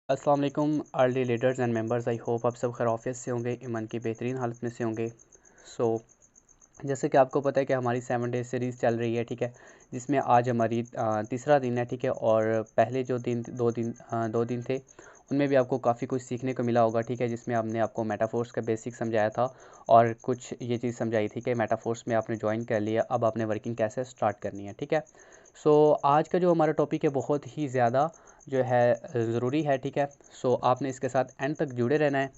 अस्सलाम वालेकुम early leaders and members. I hope आप सब खैरियत से होंगे, ईमान की बेहतरीन हालत में से होंगे। सो जैसे कि आपको पता है कि हमारी 7 डे सीरीज़ चल रही है, ठीक है, जिसमें आज हमारी तीसरा दिन है, ठीक है। और पहले जो दिन 2 दिन थे उनमें भी आपको काफ़ी कुछ सीखने को मिला होगा, ठीक है, जिसमें हमने आपको मेटाफोर्स का बेसिक समझाया था और कुछ ये चीज़ समझाई थी कि मेटाफोर्स में आपने ज्वाइन कर लिया, अब आपने वर्किंग कैसे स्टार्ट करनी है, ठीक है। सो आज का जो हमारा टॉपिक है बहुत ही ज़्यादा जो है ज़रूरी है, ठीक है। सो आपने इसके साथ एंड तक जुड़े रहना है।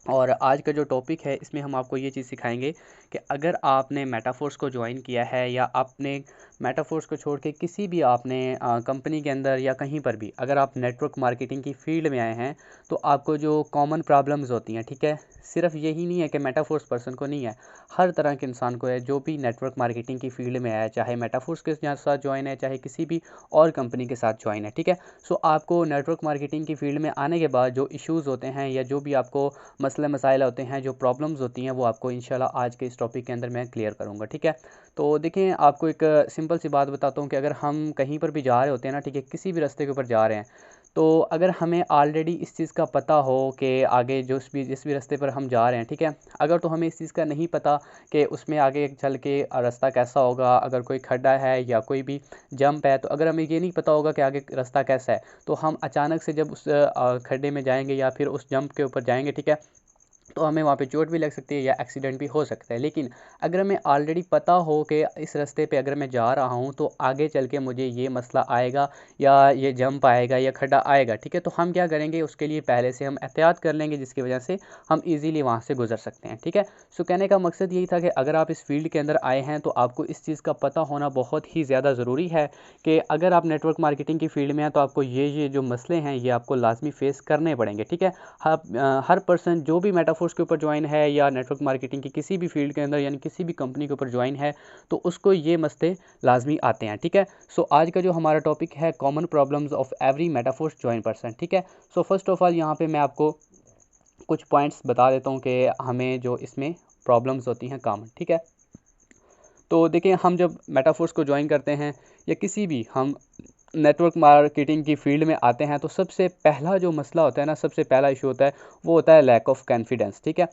और आज का जो टॉपिक है इसमें हम आपको ये चीज़ सिखाएंगे कि अगर आपने मेटाफोर्स को ज्वाइन किया है या आपने मेटाफोर्स को छोड़ के किसी भी आपने कंपनी के अंदर या कहीं पर भी अगर आप नेटवर्क मार्केटिंग की फील्ड में आए हैं, तो आपको जो कॉमन प्रॉब्लम्स होती हैं, ठीक है, सिर्फ यही नहीं है कि मेटाफोर्स पर्सन को नहीं है, हर तरह के इंसान को है जो भी नेटवर्क मार्केटिंग की फील्ड में आया है, चाहे मेटाफोर्स के साथ ज्वाइन है, चाहे किसी भी और कंपनी के साथ ज्वाइन है, ठीक है। सो आपको नेटवर्क मार्केटिंग की फील्ड में आने के बाद जो इश्यूज़ होते हैं या जो भी आपको मसले मसाइल होते हैं, जो प्रॉब्लम्स होती हैं, वो आपको इंशाल्लाह आज के इस टॉपिक के अंदर मैं क्लियर करूँगा, ठीक है। तो देखें, आपको एक सिंपल सी बात बताता हूँ कि अगर हम कहीं पर भी जा रहे होते हैं ना, ठीक है, किसी भी रास्ते के ऊपर जा रहे हैं, तो अगर हमें ऑलरेडी इस चीज़ का पता हो कि आगे जिस भी रास्ते पर हम जा रहे हैं, ठीक है, अगर तो हमें इस चीज़ का नहीं पता कि उसमें आगे चल के रास्ता कैसा होगा, अगर कोई खड्डा है या कोई भी जंप है, तो अगर हमें ये नहीं पता होगा कि आगे रास्ता कैसा है, तो हम अचानक से जब उस खड्डे में जाएंगे या फिर उस जंप के ऊपर जाएंगे, ठीक है, तो हमें वहाँ पे चोट भी लग सकती है या एक्सीडेंट भी हो सकता है। लेकिन अगर हमें ऑलरेडी पता हो कि इस रास्ते पे अगर मैं जा रहा हूँ तो आगे चल के मुझे ये मसला आएगा या ये जंप आएगा या खड्डा आएगा, ठीक है, तो हम क्या करेंगे, उसके लिए पहले से हम एहतियात कर लेंगे, जिसकी वजह से हम ईज़िली वहाँ से गुजर सकते हैं, ठीक है। सो कहने का मकसद यही था कि अगर आप इस फील्ड के अंदर आए हैं तो आपको इस चीज़ का पता होना बहुत ही ज़्यादा ज़रूरी है कि अगर आप नेटवर्क मार्केटिंग की फील्ड में हैं तो आपको ये जो मसले हैं ये आपको लाजमी फ़ेस करने पड़ेंगे, ठीक है। हर पर्सन जो भी मेटाफोर्स के ऊपर ज्वाइन है या नेटवर्क मार्केटिंग की किसी भी फील्ड के अंदर यानी किसी भी कंपनी के ऊपर ज्वाइन है, तो उसको ये मसले लाजमी आते हैं, ठीक है। सो आज का जो हमारा टॉपिक है common problems of every Metaforce join person, ठीक है। सो फर्स्ट ऑफ ऑल यहाँ पे मैं आपको कुछ पॉइंट्स बता देता हूँ कि हमें जो इसमें प्रॉब्लम्स होती हैं कॉमन, ठीक है। तो देखिए, हम जब मेटाफोर्स को ज्वाइन करते हैं या किसी भी हम नेटवर्क मार्केटिंग की फील्ड में आते हैं, तो सबसे पहला जो मसला होता है ना, सबसे पहला इशू होता है, वो होता है लैक ऑफ कॉन्फिडेंस, ठीक है।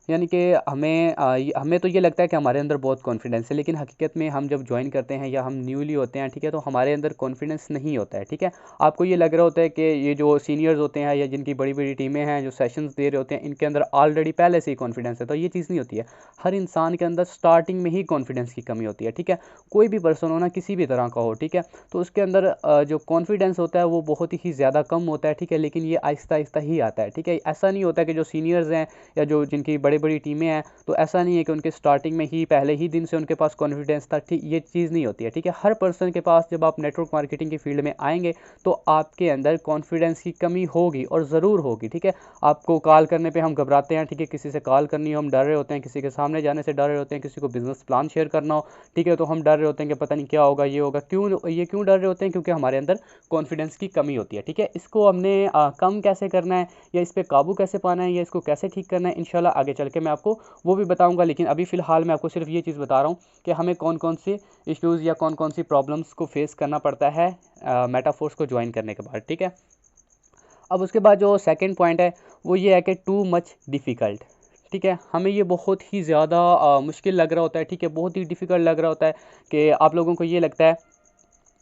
यानी कि हमें तो ये लगता है कि हमारे अंदर बहुत कॉन्फिडेंस है, लेकिन हकीकत में हम जब ज्वाइन करते हैं या हम न्यूली होते हैं, ठीक है, तो हमारे अंदर कॉन्फिडेंस नहीं होता है, ठीक है। आपको ये लग रहा होता है कि ये जो सीनियर्स होते हैं या जिनकी बड़ी बड़ी टीमें हैं जो सेशंस दे रहे होते हैं, इनके अंदर ऑलरेडी पहले से ही कॉन्फिडेंस है, तो ये चीज़ नहीं होती है। हर इंसान के अंदर स्टार्टिंग में ही कॉन्फिडेंस की कमी होती है, ठीक है। कोई भी पर्सन हो ना, किसी भी तरह का हो, ठीक है, तो उसके अंदर जो कॉन्फिडेंस होता है वो बहुत ही ज़्यादा कम होता है, ठीक है, लेकिन ये आहिस्ता आहिस्ता ही आता है, ठीक है। ऐसा नहीं होता कि जो सीनियर्स हैं या जो जिनकी बड़ी बड़ी टीमें हैं, तो ऐसा नहीं है कि उनके स्टार्टिंग में ही पहले ही दिन से उनके पास कॉन्फिडेंस था, ठीक, ये चीज़ नहीं होती है, ठीक है। हर पर्सन के पास जब आप नेटवर्क मार्केटिंग की फील्ड में आएंगे तो आपके अंदर कॉन्फिडेंस की कमी होगी और ज़रूर होगी, ठीक है। आपको कॉल करने पर हम घबराते हैं, ठीक है, किसी से कॉल करनी हो हम डर रहे होते हैं, किसी के सामने जाने से डर रहे होते हैं, किसी को बिजनेस प्लान शेयर करना हो, ठीक है, तो हम डर रहे होते हैं कि पता नहीं क्या होगा, ये होगा, क्यों डर रहे होते हैं, क्योंकि हमारे अंदर कॉन्फिडेंस की कमी होती है, ठीक है। इसको हमने कम कैसे करना है या इस पे काबू कैसे पाना है या इसको कैसे ठीक करना है, इंशाल्लाह आगे चल के मैं आपको वो भी बताऊंगा। लेकिन अभी फ़िलहाल मैं आपको सिर्फ ये चीज़ बता रहा हूँ कि हमें कौन कौन से इश्यूज़ या कौन कौन सी प्रॉब्लम्स को फेस करना पड़ता है मेटाफोर्स को ज्वाइन करने के बाद, ठीक है। अब उसके बाद जो सेकंड पॉइंट है वो ये है कि टू मच डिफ़िकल्ट, ठीक है, हमें ये बहुत ही ज़्यादा मुश्किल लग रहा होता है, ठीक है, बहुत ही डिफ़िकल्ट लग रहा होता है कि आप लोगों को ये लगता है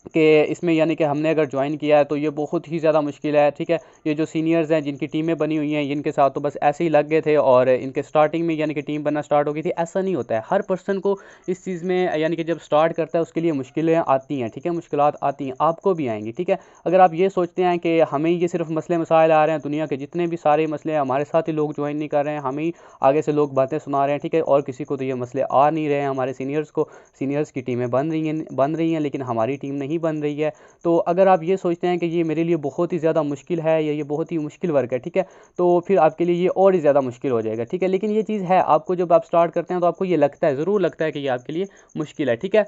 कि इसमें यानी कि हमने अगर ज्वाइन किया है तो ये बहुत ही ज़्यादा मुश्किल है, ठीक है। ये जो सीनियर्स हैं जिनकी टीमें बनी हुई हैं इनके साथ तो बस ऐसे ही लग गए थे और इनके स्टार्टिंग में यानी कि टीम बनना स्टार्ट हो गई थी, ऐसा नहीं होता है। हर पर्सन को इस चीज़ में यानी कि जब स्टार्ट करता है उसके लिए मुश्किलें आती हैं, ठीक है, मुश्किलात आती हैं, आपको भी आएंगी, ठीक है। अगर आप ये सोचते हैं कि हमें ये सिर्फ मसले मसाइल आ रहे हैं, दुनिया के जितने भी सारे मसले हैं हमारे साथ ही लोग ज्वाइन नहीं कर रहे हैं, हमें ही आगे से लोग बातें सुना रहे हैं, ठीक है, और किसी को तो ये मसले आ नहीं रहे हैं, हमारे सीनियर्स की टीमें बन रही हैं लेकिन हमारी टीम नहीं बन रही है। तो अगर आप ये सोचते हैं कि ये मेरे लिए बहुत ही ज़्यादा मुश्किल है या ये बहुत ही मुश्किल वर्क है, ठीक है, तो फिर आपके लिए ये और ही ज़्यादा मुश्किल हो जाएगा, ठीक है। लेकिन ये चीज़ है, आपको जब आप स्टार्ट करते हैं तो आपको ये लगता है, ज़रूर लगता है कि ये आपके लिए मुश्किल है, ठीक है।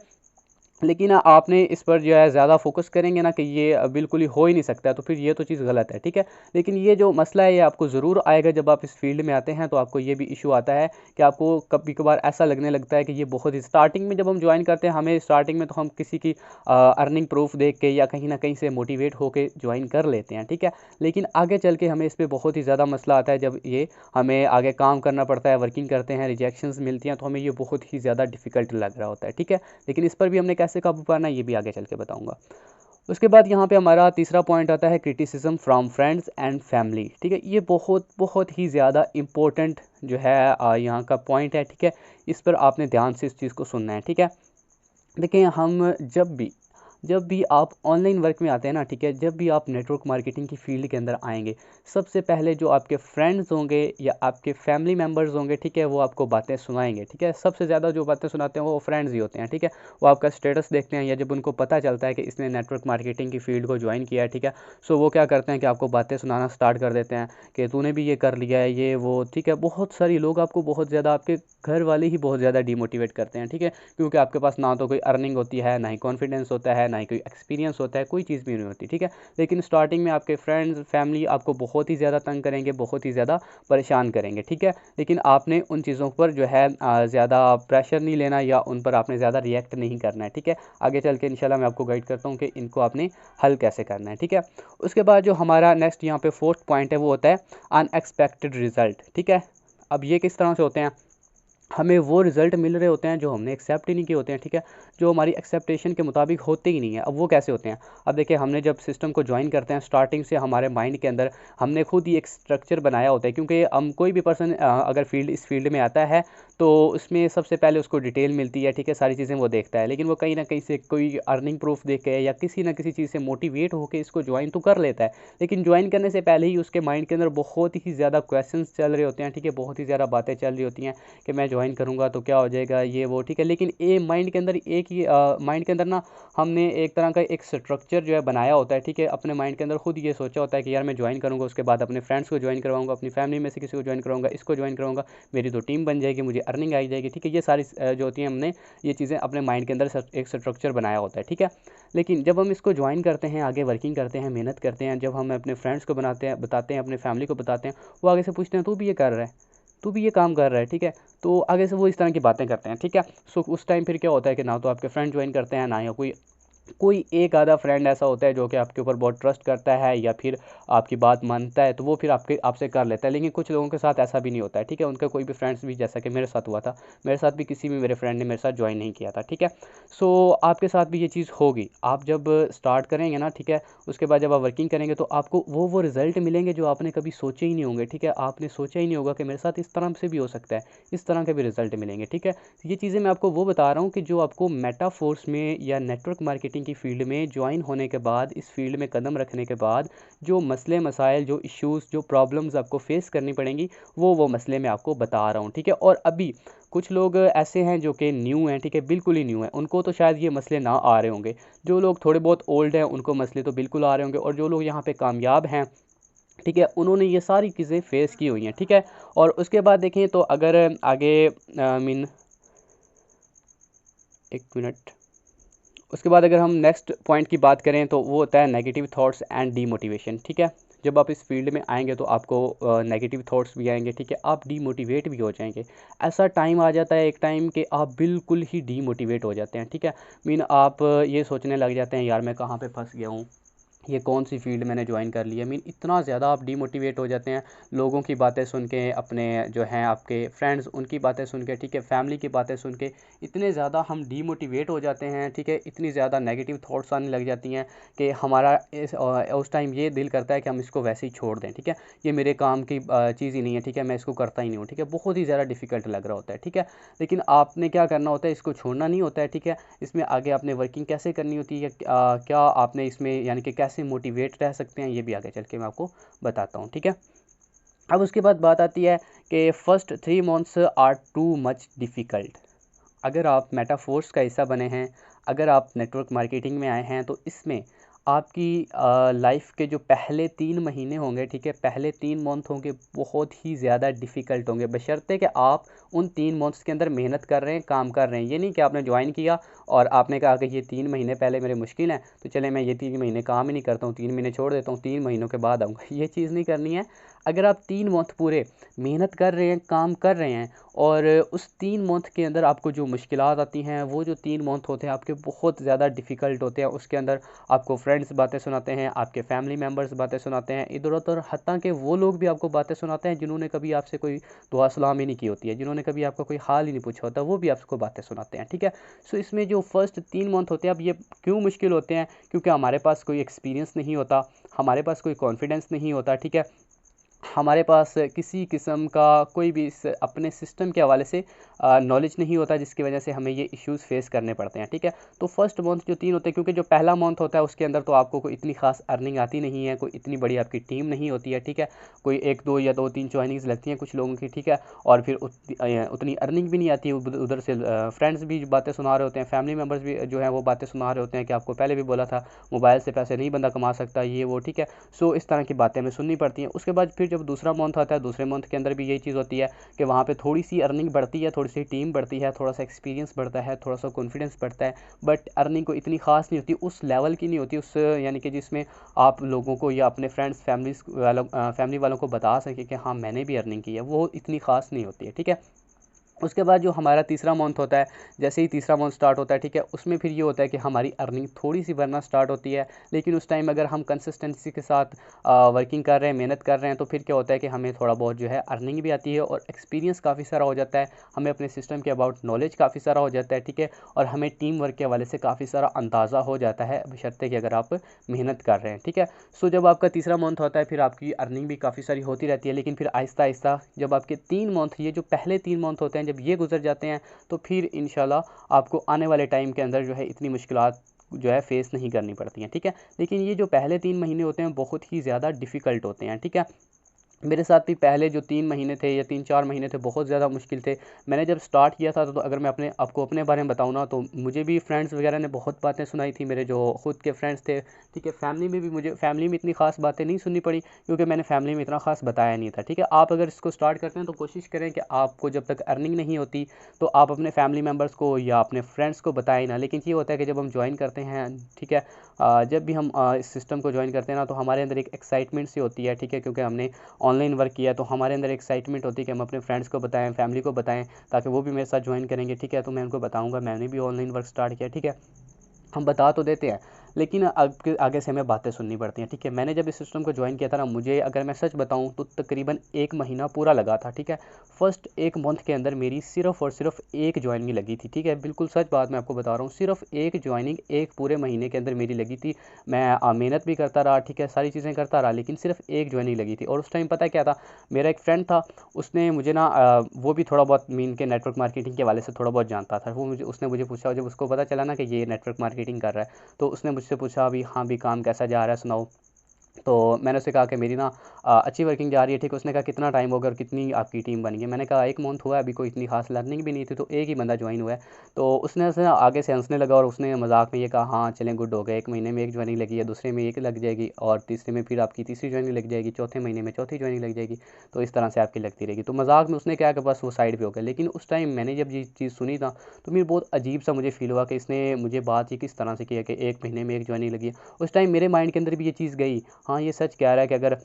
लेकिन आपने इस पर जो है ज़्यादा फोकस करेंगे ना कि ये बिल्कुल ही हो ही नहीं सकता, तो फिर ये तो चीज़ गलत है, ठीक है। लेकिन ये जो मसला है ये आपको ज़रूर आएगा जब आप इस फील्ड में आते हैं, तो आपको ये भी इशू आता है कि आपको कभी कभार ऐसा लगने लगता है कि ये बहुत ही, स्टार्टिंग में जब हम ज्वाइन करते हैं, हमें स्टार्टिंग में तो हम किसी की अर्निंग प्रूफ देख के या कहीं ना कहीं से मोटिवेट होकर ज्वाइन कर लेते हैं, ठीक है। लेकिन आगे चल के हमें इस पर बहुत ही ज़्यादा मसला आता है, जब ये हमें आगे काम करना पड़ता है, वर्किंग करते हैं, रिजेक्शंस मिलती हैं, तो हमें ये बहुत ही ज़्यादा डिफिकल्ट लग रहा होता है, ठीक है। लेकिन इस पर भी हमने कैसे काबू पाना है ये भी आगे चल के बताऊंगा। उसके बाद यहाँ पे हमारा तीसरा पॉइंट आता है criticism from friends and family, ठीक है। ये बहुत बहुत ही ज़्यादा इम्पोर्टेंट जो है यहाँ का पॉइंट है, ठीक है। इस पर आपने ध्यान से इस चीज़ को सुनना है, ठीक है। देखिए, हम जब भी आप ऑनलाइन वर्क में आते हैं ना, ठीक है, जब भी आप नेटवर्क मार्केटिंग की फील्ड के अंदर आएंगे, सबसे पहले जो आपके फ्रेंड्स होंगे या आपके फैमिली मेम्बर्स होंगे, ठीक है, वो आपको बातें सुनाएंगे, ठीक है। सबसे ज़्यादा जो बातें सुनाते हैं वो फ्रेंड्स ही होते हैं, ठीक है। वो आपका स्टेटस देखते हैं, या जब उनको पता चलता है कि इसने नेटवर्क मार्केटिंग की फील्ड को ज्वाइन किया है, ठीक है, सो वो क्या करते हैं कि आपको बातें सुनाना स्टार्ट कर देते हैं कि तूने भी ये कर लिया है, ये वो, ठीक है। बहुत सारी लोग आपको बहुत ज़्यादा, आपके घर वाले ही बहुत ज़्यादा डिमोटिवेट करते हैं, ठीक है, क्योंकि आपके पास ना तो कोई अर्निंग होती है, ना ही कॉन्फिडेंस होता है, ना ही कोई एक्सपीरियंस होता है, कोई चीज़ भी नहीं होती, ठीक है। लेकिन स्टार्टिंग में आपके फ्रेंड्स फैमिली आपको बहुत ही ज़्यादा तंग करेंगे, बहुत ही ज़्यादा परेशान करेंगे, ठीक है। लेकिन आपने उन चीज़ों पर जो है ज़्यादा प्रेशर नहीं लेना, या उन पर आपने ज़्यादा रिएक्ट नहीं करना है, ठीक है। आगे चल के इंशाल्लाह मैं आपको गाइड करता हूँ कि इनको आपने हल कैसे करना है, ठीक है। उसके बाद जो हमारा नेक्स्ट यहाँ पे फोर्थ पॉइंट है वो होता है अनएक्सपेक्टेड रिजल्ट, ठीक है। अब ये किस तरह से होते हैं, हमें वो रिज़ल्ट मिल रहे होते हैं जो हमने एक्सेप्ट ही नहीं किए होते हैं, ठीक है, जो हमारी एक्सेप्टेशन के मुताबिक होते ही नहीं है। अब वो कैसे होते हैं, अब देखिए, हमने जब सिस्टम को ज्वाइन करते हैं, स्टार्टिंग से हमारे माइंड के अंदर हमने खुद ही एक स्ट्रक्चर बनाया होता है, क्योंकि हम कोई भी पर्सन अगर इस फील्ड में आता है तो उसमें सबसे पहले उसको डिटेल मिलती है, ठीक है, सारी चीज़ें वो देखता है। लेकिन वो कहीं ना कहीं से कोई अर्निंग प्रूफ देख के या किसी ना किसी चीज़ से मोटिवेट होकर इसको ज्वाइन तो कर लेता है, लेकिन ज्वाइन करने से पहले ही उसके माइंड के अंदर बहुत ही ज़्यादा क्वेश्चंस चल रहे होते हैं, ठीक है, बहुत ही ज़्यादा बातें चल रही होती हैं कि मैं ज्वाइन करूँगा तो क्या हो जाएगा, ये वो, ठीक है। लेकिन ये माइंड के अंदर एक ही माइंड के अंदर ना हमने एक तरह का एक स्ट्रक्चर जो है बनाया होता है, ठीक है। अपने माइंड के अंदर खुद ये सोचा होता है कि यार मैं ज्वाइन करूँगा, उसके बाद अपने फ्रेंड्स को ज्वाइन करवाऊंगा, अपनी फैमिली में से किसी को ज्वाइन करवाऊंगा, इसको ज्वाइन करवाऊंगा, मेरी तो टीम बन जाएगी, मुझे अर्निंग आई जाएगी, ठीक है। ये सारी जो होती हैं, हमने ये चीज़ें अपने माइंड के अंदर एक स्ट्रक्चर बनाया होता है, ठीक है। लेकिन जब हम इसको ज्वाइन करते हैं, आगे वर्किंग करते हैं, मेहनत करते हैं, जब हम अपने फ्रेंड्स को बताते हैं, अपने फैमिली को बताते हैं, वो आगे से पूछते हैं तू भी ये कर रहा है, तू भी ये काम कर रहा है, ठीक है। तो आगे से वो इस तरह की बातें करते हैं, ठीक है। सो उस टाइम फिर क्या होता है कि ना तो आपके फ्रेंड ज्वाइन करते हैं, ना या कोई कोई एक आधा फ्रेंड ऐसा होता है जो कि आपके ऊपर बहुत ट्रस्ट करता है या फिर आपकी बात मानता है, तो वो फिर आपसे कर लेता है। लेकिन कुछ लोगों के साथ ऐसा भी नहीं होता है, ठीक है। उनका कोई भी फ्रेंड्स भी, जैसा कि मेरे साथ हुआ था, मेरे साथ भी किसी भी मेरे फ्रेंड ने मेरे साथ ज्वाइन नहीं किया था, ठीक है। सो आपके साथ भी ये चीज़ होगी, आप जब स्टार्ट करेंगे ना, ठीक है, उसके बाद जब आप वर्किंग करेंगे तो आपको वो रिजल्ट मिलेंगे जो आपने कभी सोचे ही नहीं होंगे, ठीक है। आपने सोचा ही नहीं होगा कि मेरे साथ इस तरह से भी हो सकता है, इस तरह के भी रिजल्ट मिलेंगे, ठीक है। ये चीज़ें मैं आपको वो बता रहा हूँ कि जो आपको मेटाफोर्स में या नेटवर्क मार्केटिंग की फील्ड में ज्वाइन होने के बाद, इस फील्ड में कदम रखने के बाद जो मसले मसाइल, जो इश्यूज़, जो प्रॉब्लम्स आपको फेस करनी पड़ेंगी, वो मसले मैं आपको बता रहा हूँ, ठीक है। और अभी कुछ लोग ऐसे हैं जो कि न्यू हैं, ठीक है, बिल्कुल ही न्यू हैं, उनको तो शायद ये मसले ना आ रहे होंगे। जो लोग थोड़े बहुत ओल्ड हैं उनको मसले तो बिल्कुल आ रहे होंगे, और जो लोग यहाँ पे कामयाब हैं, ठीक है, उन्होंने ये सारी चीज़ें फेस की हुई हैं, ठीक है। और उसके बाद देखें तो अगर आगे मीन एक मिनट, उसके बाद अगर हम नेक्स्ट पॉइंट की बात करें तो वो होता है नेगेटिव थॉट्स एंड डीमोटिवेशन, ठीक है। जब आप इस फील्ड में आएंगे तो आपको नेगेटिव थॉट्स भी आएंगे, ठीक है, आप डीमोटिवेट भी हो जाएंगे। ऐसा टाइम आ जाता है एक टाइम कि आप बिल्कुल ही डीमोटिवेट हो जाते हैं, ठीक है। मीन आप ये सोचने लग जाते हैं यार मैं कहाँ पे फंस गया हूँ, ये कौन सी फील्ड मैंने ज्वाइन कर ली है। मीन इतना ज़्यादा आप डीमोटिवेट हो जाते हैं लोगों की बातें सुन के, अपने जो हैं आपके फ्रेंड्स उनकी बातें सुन के, ठीक है, फैमिली की बातें सुन के, इतने ज़्यादा हम डीमोटिवेट हो जाते हैं, ठीक है। इतनी ज़्यादा नेगेटिव थॉट्स आने लग जाती हैं कि हमारा उस टाइम ये दिल करता है कि हम इसको वैसे ही छोड़ दें, ठीक है, ये मेरे काम की चीज़ ही नहीं है, ठीक है, मैं इसको करता ही नहीं हूँ, ठीक है। बहुत ही ज़्यादा डिफिकल्ट लग रहा होता है, ठीक है। लेकिन आपने क्या करना होता है, इसको छोड़ना नहीं होता है, ठीक है। इसमें आगे आपने वर्किंग कैसे करनी होती है, क्या आपने इसमें यानी कि कैसे मोटिवेट रह सकते हैं, ये भी आगे चल के मैं आपको बताता हूँ, ठीक है। अब उसके बाद बात आती है कि first 3 months are too much difficult. अगर आप मेटाफोर्स का हिस्सा बने हैं, अगर आप नेटवर्क मार्केटिंग में आए हैं, तो इसमें आपकी लाइफ के जो पहले 3 महीने होंगे, ठीक है, पहले 3 मंथ होंगे बहुत ही ज़्यादा डिफ़िकल्ट होंगे, बशर्ते कि आप उन 3 मंथ्स के अंदर मेहनत कर रहे हैं, काम कर रहे हैं। ये नहीं कि आपने ज्वाइन किया और आपने कहा कि ये 3 महीने पहले मेरे मुश्किल हैं, तो चले मैं ये 3 महीने काम ही नहीं करता हूँ, 3 महीने छोड़ देता हूँ, 3 महीनों के बाद आऊँगा। ये चीज़ नहीं करनी है। अगर आप 3 मंथ पूरे मेहनत कर रहे हैं, काम कर रहे हैं और उस 3 मंथ के अंदर आपको जो मुश्किलात आती हैं, वो जो 3 मंथ होते हैं आपके बहुत ज़्यादा डिफ़िकल्ट होते हैं। उसके अंदर आपको फ्रेंड्स बातें सुनाते हैं, आपके फैमिली मेम्बर्स बातें सुनाते हैं, इधर-उधर हत्ता कि वो लोग भी आपको बातें सुनाते हैं जिन्होंने कभी आपसे कोई दुआ सलाम ही नहीं की होती है, जिन्होंने कभी आपका कोई हाल ही नहीं पूछा होता, वो भी आपको बातें सुनाते हैं, ठीक है। सो इसमें जो फर्स्ट 3 मंथ होते हैं, अब ये क्यों मुश्किल होते हैं? क्योंकि हमारे पास कोई एक्सपीरियंस नहीं होता, हमारे पास कोई कॉन्फिडेंस नहीं होता, ठीक है। हमारे पास किसी किस्म का कोई भी अपने सिस्टम के हवाले से नॉलेज नहीं होता, जिसकी वजह से हमें ये इश्यूज़ फेस करने पड़ते हैं, ठीक है। तो फर्स्ट मंथ जो 3 होते हैं, क्योंकि जो पहला मंथ होता है उसके अंदर तो आपको कोई इतनी खास अर्निंग आती नहीं है, कोई इतनी बड़ी आपकी टीम नहीं होती है, ठीक है। कोई 1-2 या 2-3 जॉइनिंग्स लगती हैं कुछ लोगों की, ठीक है। और फिर उतनी अर्निंग भी नहीं आती है। उधर से फ्रेंड्स भी बातें सुना रहे होते हैं, फैमिली मेम्बर्स भी जो है वो बातें सुना रहे होते हैं कि आपको पहले भी बोला था मोबाइल से पैसे नहीं बंदा कमा सकता, ये वो, ठीक है। सो इस तरह की बातें हमें सुननी पड़ती हैं। उसके बाद फिर जब दूसरा मंथ आता है, दूसरे मंथ के अंदर भी यही चीज़ होती है कि वहाँ पे थोड़ी-सी अर्निंग बढ़ती है, थोड़ी-सी टीम बढ़ती है, थोड़ा-सा एक्सपीरियंस बढ़ता है, थोड़ा-सा कॉन्फिडेंस बढ़ता है, बट अर्निंग कोई इतनी ख़ास नहीं होती, उस लेवल की नहीं होती, उस यानी कि जिसमें आप लोगों को या अपने फ्रेंड्स, फैमिली वालों को बता सकें कि हाँ, मैंने भी अर्निंग की है, वो इतनी ख़ास नहीं होती है, ठीक है। उसके बाद जो हमारा तीसरा मंथ होता है, जैसे ही तीसरा मंथ स्टार्ट होता है, ठीक है, उसमें फिर ये होता है कि हमारी अर्निंग थोड़ी-सी बढ़ना स्टार्ट होती है, लेकिन उस टाइम अगर हम कंसिस्टेंसी के साथ वर्किंग कर रहे हैं, मेहनत कर रहे हैं, तो फिर क्या होता है कि हमें थोड़ा बहुत जो है अर्निंग भी आती है और एक्सपीरियंस काफ़ी सारा हो जाता है, हमें अपने सिस्टम के अबाउट नॉलेज काफ़ी सारा हो जाता है, ठीक है, और हमें टीम वर्क के हवाले से काफ़ी सारा अंदाज़ा हो जाता है, बशर्ते कि अगर आप मेहनत कर रहे हैं, ठीक है। सो जब आपका तीसरा मंथ होता है, फिर आपकी अर्निंग भी काफ़ी सारी होती रहती है, लेकिन फिर आहिस्ता-आहिस्ता जब आपके 3 मंथ, ये जो पहले 3 मंथ होते हैं, जब ये गुज़र जाते हैं, तो फिर इंशाल्लाह आपको आने वाले टाइम के अंदर जो है इतनी मुश्किलात जो है फ़ेस नहीं करनी पड़ती हैं, ठीक है। लेकिन ये जो पहले 3 महीने होते हैं बहुत ही ज़्यादा डिफ़िकल्ट होते हैं, ठीक है। मेरे साथ भी पहले जो 3 महीने थे या 3-4 महीने थे बहुत ज़्यादा मुश्किल थे। मैंने जब स्टार्ट किया था तो अगर मैं आपको अपने बारे में बताऊँ ना, तो मुझे भी फ्रेंड्स वगैरह ने बहुत बातें सुनाई थी, मेरे जो खुद के फ्रेंड्स थे, ठीक है। फैमिली में इतनी ख़ास बातें नहीं सुननी पड़ी, क्योंकि मैंने फैमिली में इतना ख़ास बताया नहीं था, ठीक है। आप अगर इसको स्टार्ट करते हैं तो कोशिश करें कि आपको जब तक अर्निंग नहीं होती तो आप अपने फैमिली मेम्बर्स को या अपने फ्रेंड्स को बताएँ ना। लेकिन ये होता है कि जब हम जॉइन करते हैं, ठीक है, जब भी हम इस सिस्टम को जॉइन करते हैं ना, तो हमारे अंदर एक एक्साइटमेंट सी होती है, ठीक है, क्योंकि हमने ऑनलाइन वर्क किया, तो हमारे अंदर एक्साइटमेंट होती है कि हम अपने फ्रेंड्स को बताएं, फैमिली को बताएं, ताकि वो भी मेरे साथ ज्वाइन करेंगे, ठीक है। तो मैं उनको बताऊंगा मैंने भी ऑनलाइन वर्क स्टार्ट किया, ठीक है। हम बता तो देते हैं, लेकिन आगे आगे से हमें बातें सुननी पड़ती हैं, ठीक है। मैंने जब इस सिस्टम को ज्वाइन किया था ना, मुझे अगर मैं सच बताऊं तो तकरीबन 1 महीना पूरा लगा था, ठीक है। फर्स्ट 1 मंथ के अंदर मेरी सिर्फ और सिर्फ एक ज्वाइनिंग लगी थी, ठीक है, बिल्कुल सच बात मैं आपको बता रहा हूँ। सिर्फ एक ज्वाइनिंग एक पूरे महीने के अंदर मेरी लगी थी। मैं मेहनत भी करता रहा, ठीक है, सारी चीज़ें करता रहा, लेकिन सिर्फ एक ज्वाइनिंग लगी थी। और उस टाइम पता है क्या था, मेरा एक फ्रेंड था, उसने मुझे ना वो भी थोड़ा बहुत मीन के नेटवर्क मार्केटिंग के हवाले से थोड़ा बहुत जानता था। वो मुझे उसने मुझे पूछा, जब उसको पता चला ना कि ये नेटवर्क मार्केटिंग कर रहा है, तो उसने मुझसे पूछा अभी, हाँ भी काम कैसा जा रहा है सुनाओ। तो मैंने उससे कहा कि मेरी ना अच्छी वर्किंग जा रही है, ठीक है। उसने कहा कितना टाइम हो गया और कितनी आपकी टीम बनी है। मैंने कहा 1 मंथ हुआ है, अभी कोई इतनी खास लर्निंग भी नहीं थी, तो एक ही बंदा ज्वाइन हुआ है। तो उसने ऐसे ना आगे से हंसने लगा और उसने मजाक में ये कहा, हाँ चलें गुड हो गया, 1 महीने में एक ज्वाइनिंग लगी है, दूसरे में एक लग जाएगी और तीसरे में फिर आपकी तीसरी ज्वाइनिंग लग जाएगी, चौथे महीने में चौथी ज्वाइनिंग लग जाएगी, तो इस तरह से आपकी लगती रहेगी। तो मजाक में उसने कहा कि बस वो साइड पे हो गया। लेकिन उस टाइम मैंने जब ये चीज़ सुनी था, तो मेरे बहुत अजीब सा मुझे फील हुआ कि इसने मुझे बात ही किस तरह से किया कि 1 महीने में एक ज्वाइनिंग लगी है। उस टाइम मेरे माइंड के अंदर भी ये चीज़ गई, हाँ ये सच कह रहा है कि अगर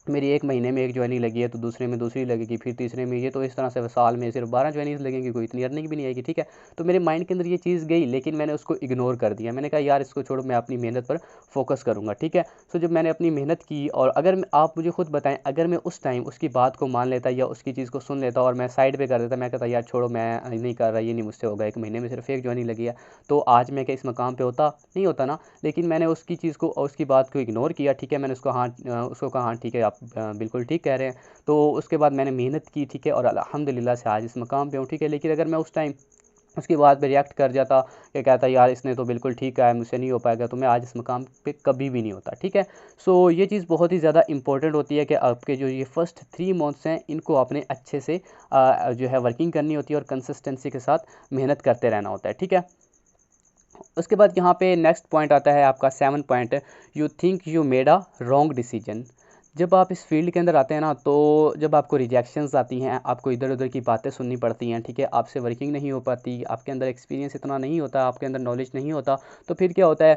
मेरी 1 महीने में एक ज्वाइनिंग लगी है, तो दूसरे में दूसरी लगेगी, फिर तीसरे में ये, तो इस तरह से साल में सिर्फ 12 ज्वाइनिंग्स लगेंगी, कोई इतनी अर्निंग भी नहीं आएगी, ठीक है। तो मेरे माइंड के अंदर ये चीज़ गई, लेकिन मैंने उसको इग्नोर कर दिया। मैंने कहा यार इसको छोड़ो, मैं अपनी मेहनत पर फोकस करूँगा, ठीक है। सो जब मैंने अपनी मेहनत की, और अगर आप मुझे खुद बताएं, अगर मैं उस टाइम उसकी बात को मान लेता या उसकी चीज़ को सुन लेता और मैं साइड पे कर देता, मैं कहता यार छोड़ो, मैं नहीं कर रहा, ये नहीं मुझसे होगा, 1 महीने में सिर्फ एक ज्वाइनिंग लगी है, तो आज मैं क्या इस मकाम पे होता? नहीं होता ना। लेकिन मैंने उसकी चीज़ को और उसकी बात को इग्नोर किया, ठीक है। मैंने उसको कहा हाँ ठीक है, आप बिल्कुल ठीक कह रहे हैं। तो उसके बाद मैंने मेहनत की, ठीक है, और अल्हम्दुलिल्लाह से आज इस मकाम पे हूँ, ठीक है। लेकिन अगर मैं उस टाइम उसकी बात पे रिएक्ट कर जाता, कि कहता यार इसने तो बिल्कुल ठीक कहा है, मुझसे नहीं हो पाएगा, तो मैं आज इस मकाम पे कभी भी नहीं होता, ठीक है। सो ये चीज़ बहुत ही ज़्यादा इंपॉर्टेंट होती है कि आपके जो ये फर्स्ट 3 मंथ्स हैं, इनको आपने अच्छे से जो है वर्किंग करनी होती है और कंसिस्टेंसी के साथ मेहनत करते रहना होता है, ठीक है। उसके बाद यहाँ पे नेक्स्ट पॉइंट आता है आपका 7 point, you think you made a wrong decision. जब आप इस फील्ड के अंदर आते हैं ना, तो जब आपको रिजेक्शंस आती हैं, आपको इधर उधर की बातें सुननी पड़ती हैं, ठीक है, आपसे वर्किंग नहीं हो पाती, आपके अंदर एक्सपीरियंस इतना नहीं होता, आपके अंदर नॉलेज नहीं होता, तो फिर क्या होता है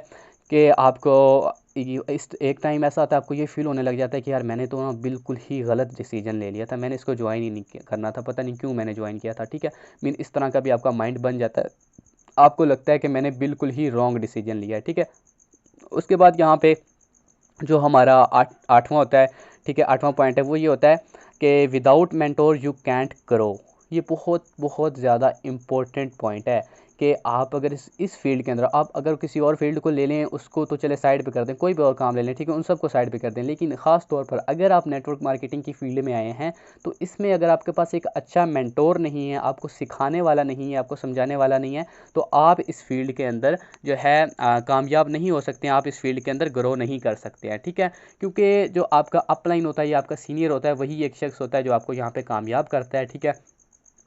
कि आपको इस एक टाइम ऐसा आता है, आपको ये फील होने लग जाता है कि यार मैंने तो ना बिल्कुल ही गलत डिसीजन ले लिया था, मैंने इसको ज्वाइन ही नहीं करना था, पता नहीं क्यों मैंने ज्वाइन किया था, ठीक है। मीन इस तरह का भी आपका माइंड बन जाता है, आपको लगता है कि मैंने बिल्कुल ही रॉन्ग डिसीजन लिया है, ठीक है। उसके बाद यहाँ पे जो हमारा आठवां होता है, ठीक है, आठवां पॉइंट है, वो ये होता है कि without mentor you can't grow. ये बहुत बहुत ज़्यादा इम्पोर्टेंट पॉइंट है कि आप अगर इस फील्ड के अंदर, आप अगर किसी और फील्ड को ले लें, उसको तो चले साइड पे कर दें, कोई भी और काम ले लें, ठीक है, उन सबको साइड पे कर दें, लेकिन ख़ास तौर पर अगर आप नेटवर्क मार्केटिंग की फील्ड में आए हैं, तो इसमें अगर आपके पास एक अच्छा मेंटोर नहीं है, आपको सिखाने वाला नहीं है, आपको समझाने वाला नहीं है, तो आप इस फील्ड के अंदर जो है कामयाब नहीं हो सकते हैं, आप इस फील्ड के अंदर ग्रो नहीं कर सकते हैं, ठीक है। क्योंकि जो आपका अपलाइन होता है या आपका सीनियर होता है, वही एक शख्स होता है जो आपको यहाँ पे कामयाब करता है, ठीक है,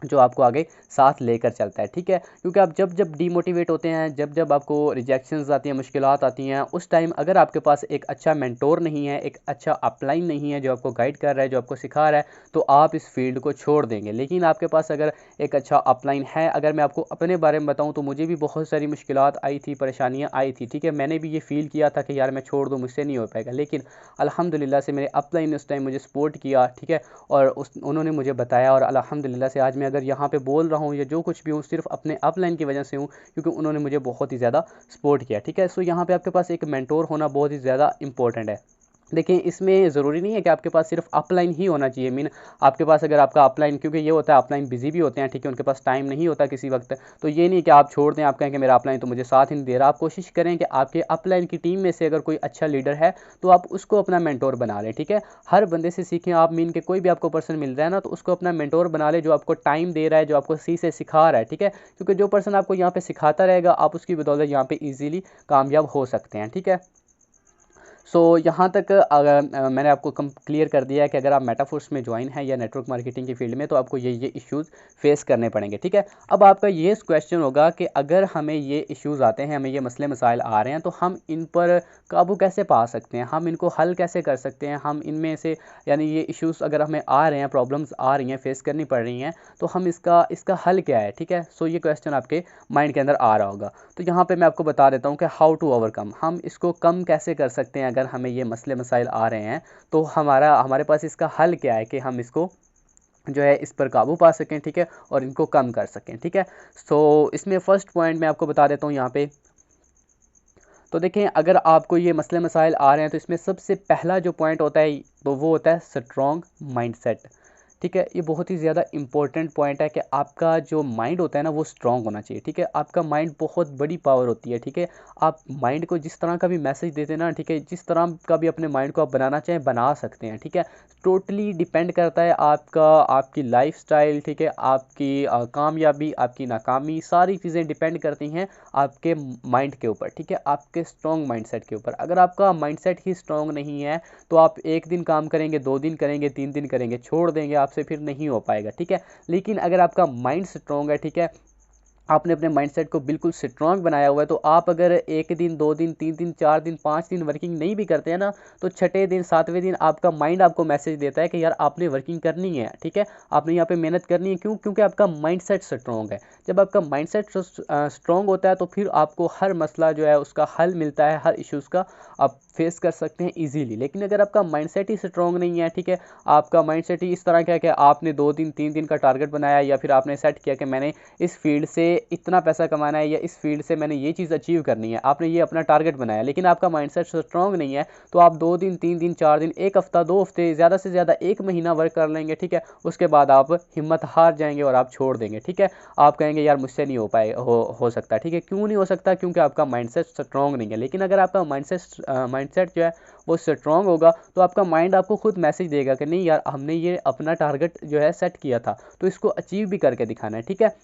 जो आपको आगे साथ लेकर चलता है, ठीक है। क्योंकि आप जब जब डीमोटिवेट होते हैं, जब जब आपको रिजेक्शंस आती हैं, मुश्किलात आती हैं, उस टाइम अगर आपके पास एक अच्छा मेंटोर नहीं है, एक अच्छा अपलाइन नहीं है जो आपको गाइड कर रहा है, जो आपको सिखा रहा है, तो आप इस फील्ड को छोड़ देंगे। लेकिन आपके पास अगर एक अच्छा अपलाइन है, अगर मैं आपको अपने बारे में बताऊं, तो मुझे भी बहुत सारी मुश्किलात आई थी, परेशानियां आई थी, ठीक है, मैंने भी ये फील किया था कि यार मैं छोड़ दूँ, मुझसे नहीं हो पाएगा, लेकिन अल्हम्दुलिल्लाह से मेरे अपलाइन ने उस टाइम मुझे सपोर्ट किया, ठीक है, और उन्होंने मुझे बताया, और अल्हम्दुलिल्लाह से आज मैं अगर यहाँ पे बोल रहा हूँ या जो कुछ भी हूँ, सिर्फ अपने अपलाइन की वजह से हूँ, क्योंकि उन्होंने मुझे बहुत ही ज़्यादा सपोर्ट किया, ठीक है। सो यहाँ पे आपके पास एक मेंटोर होना बहुत ही ज़्यादा इंपॉर्टेंट है। देखिए, इसमें ज़रूरी नहीं है कि आपके पास सिर्फ अपलाइन ही होना चाहिए, मीन आपके पास अगर आपका अपलाइन, क्योंकि ये होता है अपलाइन बिजी भी होते हैं, ठीक है, उनके पास टाइम नहीं होता किसी वक्त, तो ये नहीं कि आप छोड़ दें, आप कहें कि मेरा अपलाइन तो मुझे साथ ही नहीं दे रहा। आप कोशिश करें कि आपके अपलाइन की टीम में से अगर कोई अच्छा लीडर है, तो आप उसको अपना मेंटोर बना लें, ठीक है। हर बंदे से सीखें आप, मीन के कोई भी आपको पर्सन मिल रहा है ना, तो उसको अपना मेंटोर बना ले, जो आपको टाइम दे रहा है, जो आपको सही से सिखा रहा है, ठीक है। क्योंकि जो पर्सन आपको यहाँ पे सिखाता रहेगा, आप उसकी बदौलत यहाँ पे ईजिली कामयाब हो सकते हैं, ठीक है। सो यहाँ तक अगर मैंने आपको कम क्लियर कर दिया है कि अगर आप मेटाफोर्स में ज्वाइन हैं या नेटवर्क मार्केटिंग की फील्ड में, तो आपको ये इश्यूज़ फेस करने पड़ेंगे, ठीक है। अब आपका ये क्वेश्चन होगा कि अगर हमें ये इश्यूज़ आते हैं, हमें ये मसले मसाइल आ रहे हैं, तो हम इन पर काबू कैसे पा सकते हैं, हम इनको हल कैसे कर सकते हैं, हम इनमें से यानी ये इश्यूज़ अगर हमें आ रहे हैं, प्रॉब्लम्स आ रही हैं, फेस करनी पड़ रही हैं, तो हम इसका हल क्या है, ठीक है। सो ये क्वेश्चन आपके माइंड के अंदर आ रहा होगा, तो यहाँ पे मैं आपको बता देता हूँ कि हाउ टू ओवरकम, हम इसको कम कैसे कर सकते हैं। अगर हमें ये मसले मसाइल आ रहे हैं, तो हमारे पास इसका हल क्या है कि हम इसको जो है इस पर काबू पा सकें, ठीक है, और इनको कम कर सकें, ठीक है। सो इसमें फर्स्ट पॉइंट मैं आपको बता देता हूँ यहाँ पे। तो देखें, अगर आपको ये मसले मसाइल आ रहे हैं, तो इसमें सबसे पहला जो पॉइंट होता है, तो वो होता है स्ट्रॉन्ग माइंडसेट, ठीक है। ये बहुत ही ज़्यादा इंपॉर्टेंट पॉइंट है कि आपका जो माइंड होता है ना, वो स्ट्रांग होना चाहिए, ठीक है। आपका माइंड बहुत बड़ी पावर होती है, ठीक है। आप माइंड को जिस तरह का भी मैसेज देते हैं ना, ठीक है, जिस तरह का भी अपने माइंड को आप बनाना चाहें, बना सकते हैं, ठीक है। टोटली डिपेंड करता है आपकी लाइफ स्टाइल, ठीक है, आपकी कामयाबी, आपकी नाकामी, सारी चीज़ें डिपेंड करती हैं आपके माइंड के ऊपर, ठीक है, आपके स्ट्रॉन्ग माइंडसेट के ऊपर। अगर आपका माइंडसेट ही स्ट्रॉन्ग नहीं है, तो आप एक दिन काम करेंगे, 2 दिन करेंगे, 3 दिन करेंगे, छोड़ देंगे, आपसे फिर नहीं हो पाएगा, ठीक है। लेकिन अगर आपका माइंड स्ट्रॉन्ग है, ठीक है, आपने अपने माइंडसेट को बिल्कुल स्ट्रांग बनाया हुआ है, तो आप अगर 1 दिन, 2 दिन, 3 दिन, 4 दिन, 5 दिन वर्किंग नहीं भी करते हैं ना, तो छठे दिन, 7वें दिन आपका माइंड आपको मैसेज देता है कि यार आपने वर्किंग करनी है, ठीक है, आपने यहाँ पे मेहनत करनी है। क्यों? क्योंकि आपका माइंडसेट स्ट्रॉन्ग है। जब आपका माइंडसेट स्ट्रॉन्ग होता है, तो फिर आपको हर मसला जो है उसका हल मिलता है, हर इश्यूज़ का आप फेस कर सकते हैं ईजीली। लेकिन अगर आपका माइंडसेट ही स्ट्रॉन्ग नहीं है, ठीक है, आपका माइंडसेट ही इस तरह का है कि आपने 2 दिन, 3 दिन का टारगेट बनाया, या फिर आपने सेट किया कि मैंने इस फील्ड से इतना पैसा कमाना है, या इस फील्ड से मैंने ये चीज़ अचीव करनी है, आपने ये अपना टारगेट बनाया, लेकिन आपका माइंडसेट स्ट्रॉन्ग नहीं है, तो आप 2 दिन, 3 दिन, 4 दिन, 1 हफ्ता, 2 हफ्ते, ज़्यादा से ज़्यादा 1 महीना वर्क कर लेंगे, ठीक है, उसके बाद आप हिम्मत हार जाएंगे और आप छोड़ देंगे, ठीक है। आप कहेंगे यार मुझसे नहीं हो सकता, ठीक है। क्यों नहीं हो सकता? क्योंकि आपका माइंडसेट स्ट्रॉन्ग नहीं है। लेकिन अगर आपका माइंडसेट जो है वो स्ट्रॉन्ग होगा, तो आपका माइंड आपको खुद मैसेज देगा कि नहीं यार, हमने ये अपना टारगेट जो है सेट किया था, तो इसको अचीव भी करके दिखाना है, ठीक है।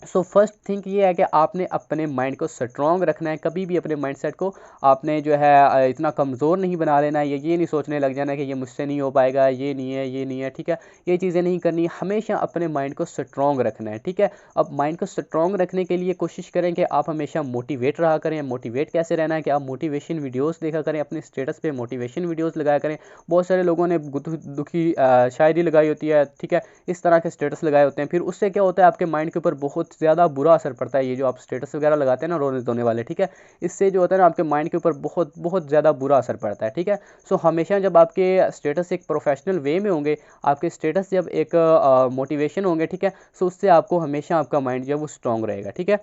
सो फर्स्ट थिंक ये है कि आपने अपने माइंड को स्ट्रॉन्ग रखना है। कभी भी अपने माइंडसेट को आपने जो है इतना कमज़ोर नहीं बना लेना है, ये नहीं सोचने लग जाना कि ये मुझसे नहीं हो पाएगा, ये नहीं है, ये नहीं है, ठीक है। ये चीज़ें नहीं करनी, हमेशा अपने माइंड को स्ट्रॉन्ग रखना है, ठीक है। अब माइंड को स्ट्रॉन्ग रखने के लिए कोशिश करें कि आप हमेशा मोटिवेट रहा करें। मोटिवेट कैसे रहना है कि आप मोटिवेशन वीडियोज़ देखा करें, अपने स्टेटस पे मोटिवेशन वीडियोज़ लगाया करें। बहुत सारे लोगों ने दुखी शायरी लगाई होती है, ठीक है, इस तरह के स्टेटस लगाए होते हैं। फिर उससे क्या होता है, आपके माइंड के ऊपर बहुत ज़्यादा बुरा असर पड़ता है। ये जो आप स्टेटस वगैरह लगाते हैं ना रोने धोने वाले, ठीक है, इससे जो होता है ना आपके माइंड के ऊपर बहुत बहुत ज़्यादा बुरा असर पड़ता है, ठीक है। सो हमेशा जब आपके स्टेटस एक प्रोफेशनल वे में होंगे, आपके स्टेटस जब एक मोटिवेशन होंगे, ठीक है, सो उससे आपको हमेशा आपका माइंड जो है वो स्ट्रॉन्ग रहेगा, ठीक है।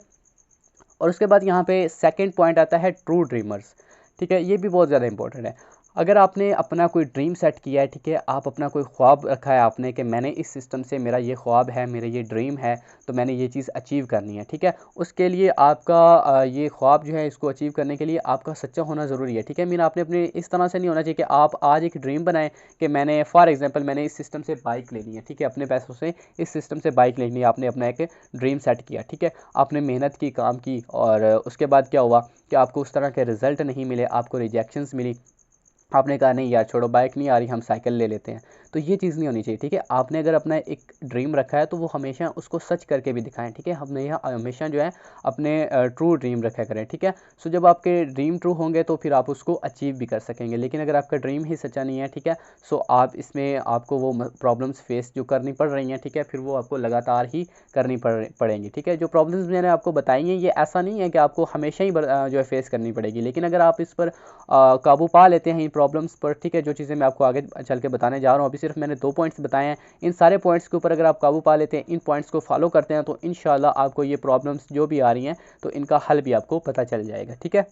और उसके बाद यहाँ पे सेकंड पॉइंट आता है ट्रू ड्रीमर्स, ठीक है। ये भी बहुत ज़्यादा इंपॉर्टेंट है। अगर आपने अपना कोई ड्रीम सेट किया है, ठीक है, आप अपना कोई ख्वाब रखा है आपने कि मैंने इस सिस्टम से, मेरा ये ख्वाब है, मेरा ये ड्रीम है, तो मैंने ये चीज़ अचीव करनी है, ठीक है। उसके लिए आपका ये ख्वाब जो है, इसको अचीव करने के लिए आपका सच्चा होना ज़रूरी है, ठीक है। मीन आपने अपने इस तरह से नहीं होना चाहिए कि आप आज एक ड्रीम बनाएं कि मैंने फॉर एग्जांपल मैंने इस सिस्टम से बाइक लेनी है, ठीक है, अपने पैसों से इस सिस्टम से बाइक लेनी है। आपने अपना एक ड्रीम सेट किया, ठीक है, आपने मेहनत की, काम की, और उसके बाद क्या हुआ कि आपको उस तरह के रिजल्ट नहीं मिले, आपको रिजेक्शंस मिली। आपने कहा नहीं यार छोड़ो, बाइक नहीं आ रही, हम साइकिल ले लेते हैं। तो ये चीज़ नहीं होनी चाहिए, ठीक है। आपने अगर अपना एक ड्रीम रखा है तो वो हमेशा उसको सच करके भी दिखाएं, ठीक है। हमने यहाँ हमेशा जो है अपने ट्रू ड्रीम रखा करें, ठीक है। सो जब आपके ड्रीम ट्रू होंगे तो फिर आप उसको अचीव भी कर सकेंगे। लेकिन अगर आपका ड्रीम ही सच्चा नहीं है, ठीक है, सो आप इसमें आपको वो प्रॉब्लम्स फेस जो करनी पड़ रही हैं, ठीक है, फिर वो आपको लगातार ही करनी पड़ेंगी, ठीक है। जो प्रॉब्लम्स मैंने आपको बताई हैं, ये ऐसा नहीं है कि आपको हमेशा ही जो है फेस करनी पड़ेगी। लेकिन अगर आप इस पर काबू पा लेते हैं इन प्रॉब्लम्स पर, ठीक है, जो चीज़ें मैं आपको आगे चल के बताने जा रहा हूँ, अभी सिर्फ मैंने 2 पॉइंट्स बताए हैं। इन सारे पॉइंट्स के ऊपर अगर आप काबू पा लेते हैं, इन पॉइंट्स को फॉलो करते हैं, तो इंशाल्लाह आपको ये प्रॉब्लम्स जो भी आ रही हैं तो इनका हल भी आपको पता चल जाएगा, ठीक है।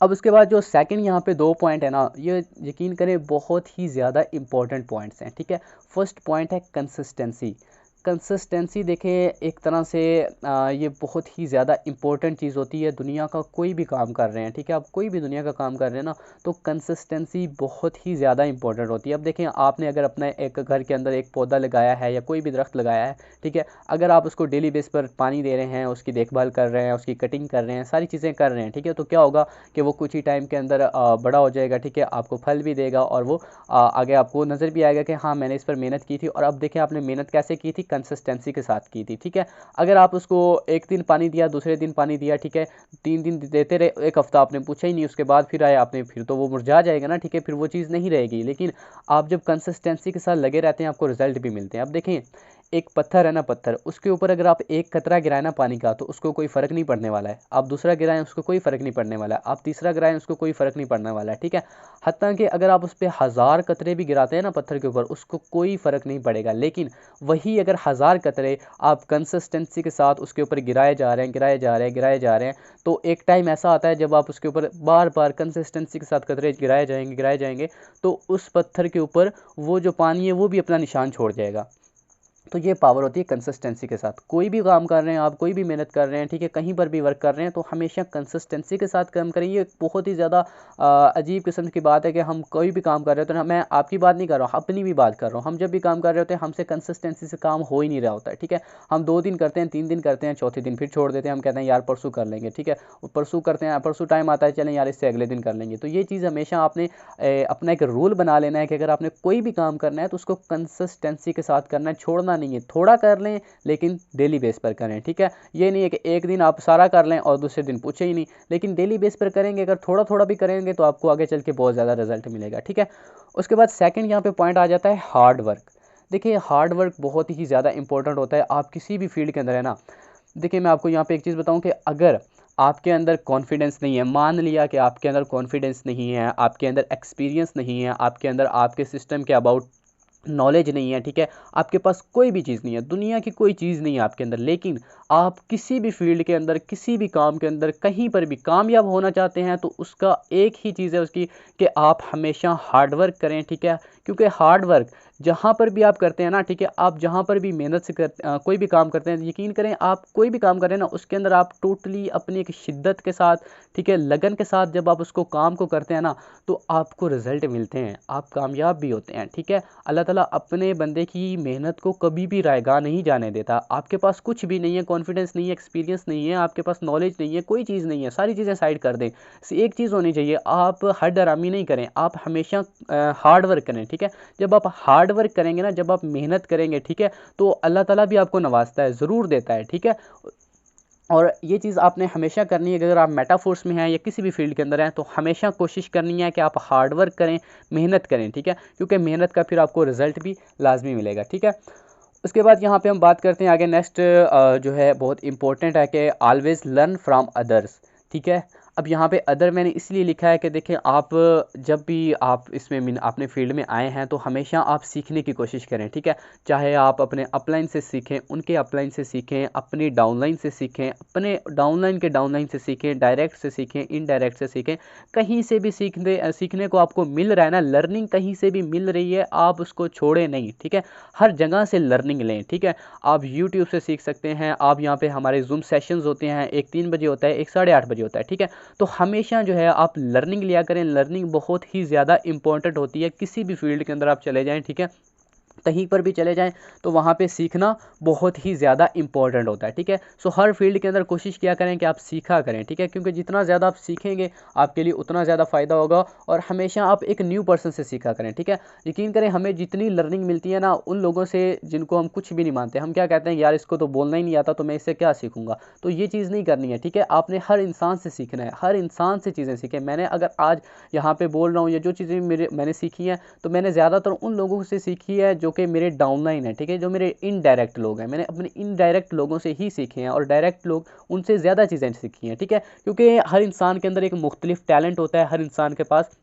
अब उसके बाद जो सेकंड यहाँ पे 2 पॉइंट है ना, ये यकीन करें बहुत ही ज़्यादा इंपॉर्टेंट पॉइंट्स हैं, ठीक है। फर्स्ट पॉइंट है कंसिस्टेंसी। कंसिस्टेंसी देखें एक तरह से ये बहुत ही ज़्यादा इंपॉर्टेंट चीज़ होती है। दुनिया का कोई भी काम कर रहे हैं, ठीक है, आप कोई भी दुनिया का काम कर रहे हैं ना, तो कंसिस्टेंसी बहुत ही ज़्यादा इंपॉर्टेंट होती है। अब देखें आपने अगर अपने एक घर के अंदर एक पौधा लगाया है या कोई भी दरख्त लगाया है, ठीक है, अगर आप उसको डेली बेस पर पानी दे रहे हैं, उसकी देखभाल कर रहे हैं, उसकी कटिंग कर रहे हैं, सारी चीज़ें कर रहे हैं, ठीक है, तो क्या होगा कि वो कुछ ही टाइम के अंदर बड़ा हो जाएगा, ठीक है, आपको फल भी देगा और वो आगे आपको नज़र भी आएगा कि हाँ मैंने इस पर मेहनत की थी। और अब देखें आपने मेहनत कैसे की थी, कंसिस्टेंसी के साथ की थी, ठीक है। अगर आप उसको एक दिन पानी दिया, दूसरे दिन पानी दिया, ठीक है, 3 दिन देते रहे, एक हफ्ता आपने पूछा ही नहीं, उसके बाद फिर आया आपने, फिर तो वो मुरझा जाएगा ना, ठीक है, फिर वो चीज़ नहीं रहेगी। लेकिन आप जब कंसिस्टेंसी के साथ लगे रहते हैं आपको रिजल्ट भी मिलते हैं। अब देखें एक पत्थर है ना, पत्थर, उसके ऊपर अगर आप एक कतरा गिराए ना पानी का तो उसको कोई फ़र्क नहीं पड़ने वाला है। आप दूसरा गिराएं उसको कोई फ़र्क नहीं पड़ने वाला है, आप तीसरा गिराएं उसको कोई फ़र्क नहीं पड़ने वाला है, ठीक है। हत्ता कि अगर आप उस पर 1000 कतरे भी गिराते हैं ना पत्थर के ऊपर, उसको कोई फ़र्क नहीं पड़ेगा। लेकिन वही अगर 1000 कतरे आप कंसिस्टेंसी के साथ उसके ऊपर गिराए जा रहे हैं, गिराए जा रहे हैं, गिराए जा रहे हैं, तो एक टाइम ऐसा आता है जब आप उसके ऊपर बार बार कंसिस्टेंसी के साथ कतरे गिराए जाएंगे, तो उस पत्थर के ऊपर वो जो पानी है वो भी अपना निशान छोड़ जाएगा। तो ये पावर होती है कंसिस्टेंसी के साथ। कोई भी काम कर रहे हैं आप, कोई भी मेहनत कर रहे हैं, ठीक है, कहीं पर भी वर्क कर रहे हैं, तो हमेशा कंसिस्टेंसी के साथ काम करें। ये बहुत ही ज़्यादा अजीब किस्म की बात है कि हम कोई भी काम कर रहे होते हैं, मैं आपकी बात नहीं कर रहा हूँ, अपनी भी बात कर रहा हूँ, हम जब भी काम कर रहे होते हैं हमसे कंसिस्टेंसी से काम हो ही नहीं रहा होता है, ठीक है। हम 2 दिन करते हैं, 3 दिन करते हैं, चौथे दिन फिर छोड़ देते हैं, हम कहते हैं यार परसों कर लेंगे, ठीक है, परसों करते हैं, परसों टाइम आता है, चलें यार इससे अगले दिन कर लेंगे। तो ये चीज़ हमेशा आपने अपना एक रूल बना लेना है कि अगर आपने कोई भी काम करना है तो उसको कंसिस्टेंसी के साथ करना है, छोड़ना नहीं है। थोड़ा कर लें लेकिन डेली बेस पर करें, ठीक है। ये नहीं है कि एक दिन आप सारा कर लें और दूसरे दिन पूछे ही नहीं, लेकिन डेली बेस पर करेंगे, अगर थोड़ा थोड़ा भी करेंगे तो आपको आगे चल के बहुत ज़्यादा रिजल्ट मिलेगा, ठीक है। उसके बाद सेकंड यहाँ पे पॉइंट आ जाता है हार्ड वर्क। देखिए हार्ड वर्क बहुत ही ज़्यादा इंपॉर्टेंट होता है, आप किसी भी फील्ड के अंदर है ना। देखिए मैं आपको यहाँ पे एक चीज़ बताऊँ कि अगर आपके अंदर कॉन्फिडेंस नहीं है, मान लिया कि आपके अंदर कॉन्फिडेंस नहीं है, आपके अंदर एक्सपीरियंस नहीं है, आपके अंदर आपके सिस्टम के अबाउट नॉलेज नहीं है, ठीक है, आपके पास कोई भी चीज़ नहीं है, दुनिया की कोई चीज़ नहीं है आपके अंदर, लेकिन आप किसी भी फील्ड के अंदर, किसी भी काम के अंदर, कहीं पर भी कामयाब होना चाहते हैं, तो उसका एक ही चीज़ है उसकी कि आप हमेशा हार्ड वर्क करें, ठीक है। क्योंकि हार्ड वर्क जहाँ पर भी आप करते हैं ना, ठीक है, आप जहाँ पर भी मेहनत से कोई भी काम करते हैं, यकीन करें आप कोई भी काम कर रहे हैं ना, उसके अंदर आप टोटली अपनी एक शिद्दत के साथ, ठीक है, लगन के साथ जब आप उसको काम को करते हैं ना, तो आपको रिजल्ट मिलते हैं, आप कामयाब भी होते हैं, ठीक है। अल्लाह ताला अपने बंदे की मेहनत को कभी भी रायगा नहीं जाने देता। आपके पास कुछ भी नहीं है, कॉन्फिडेंस नहीं है, एक्सपीरियंस नहीं है, आपके पास नॉलेज नहीं है, कोई चीज़ नहीं है, सारी चीज़ें साइड कर दें। एक चीज़ होनी चाहिए, आप हर डरामी नहीं करें, आप हमेशा हार्ड वर्क करें, ठीक है। जब आप हार्ड वर्क करेंगे ना, जब आप मेहनत करेंगे, ठीक है, तो अल्लाह ताला भी आपको नवाजता है, ज़रूर देता है, ठीक है। और ये चीज़ आपने हमेशा करनी है कि अगर आप मेटाफोर्स में हैं या किसी भी फील्ड के अंदर हैं, तो हमेशा कोशिश करनी है कि आप हार्ड वर्क करें, मेहनत करें, ठीक है, क्योंकि मेहनत का फिर आपको रिजल्ट भी लाजमी मिलेगा, ठीक है। उसके बाद यहाँ पे हम बात करते हैं आगे, नेक्स्ट जो है बहुत इंपॉर्टेंट है कि ऑलवेज़ लर्न फ्रॉम अदर्स, ठीक है। अब यहाँ पे अदर मैंने इसलिए लिखा है कि देखें, आप जब भी आप इसमें अपने फील्ड में आए हैं तो हमेशा आप सीखने की कोशिश करें, ठीक है। चाहे आप अपने अपलाइन से सीखें, उनके अपलाइन से सीखें, अपनी डाउनलाइन से सीखें, अपने डाउनलाइन के डाउनलाइन से सीखें, डायरेक्ट से सीखें, इनडायरेक्ट से सीखें, कहीं से भी सीखने को आपको मिल रहा है ना, लर्निंग कहीं से भी मिल रही है, आप उसको छोड़ें नहीं, ठीक है। हर जगह से लर्निंग लें, ठीक है। आप यूट्यूब से सीख सकते हैं, आप यहाँ पे हमारे जूम सेशंस होते हैं, एक 3 बजे होता है, एक 8:30 बजे होता है, ठीक है। तो हमेशा जो है आप लर्निंग लिया करें, लर्निंग बहुत ही ज़्यादा इंपॉर्टेंट होती है, किसी भी फील्ड के अंदर आप चले जाएँ, ठीक है, कहीं पर भी चले जाएं तो वहाँ पे सीखना बहुत ही ज़्यादा इंपॉर्टेंट होता है, ठीक है। सो हर फील्ड के अंदर कोशिश किया करें कि आप सीखा करें, ठीक है, क्योंकि जितना ज़्यादा आप सीखेंगे आपके लिए उतना ज़्यादा फ़ायदा होगा। और हमेशा आप एक न्यू पर्सन से सीखा करें, ठीक है। यकीन करें, हमें जितनी लर्निंग मिलती है ना उन लोगों से जिनको हम कुछ भी नहीं मानते, हम क्या कहते हैं, यार इसको तो बोलना ही नहीं आता तो मैं इससे क्या सीखूंगा, तो ये चीज़ नहीं करनी है, ठीक है। आपने हर इंसान से सीखना है, हर इंसान से चीज़ें सीखें। मैंने अगर आज यहाँ पे बोल रहा हूँ, या जो चीज़ें मैंने सीखी हैं, तो मैंने ज़्यादातर उन लोगों से सीखी है जो कि मेरे डाउनलाइन है, ठीक है, जो मेरे इनडायरेक्ट लोग हैं। मैंने अपने इनडायरेक्ट लोगों से ही सीखे हैं, और डायरेक्ट लोग उनसे ज़्यादा चीज़ें सीखी हैं, ठीक है। क्योंकि हर इंसान के अंदर एक मुख्तलिफ टैलेंट होता है, हर इंसान के पास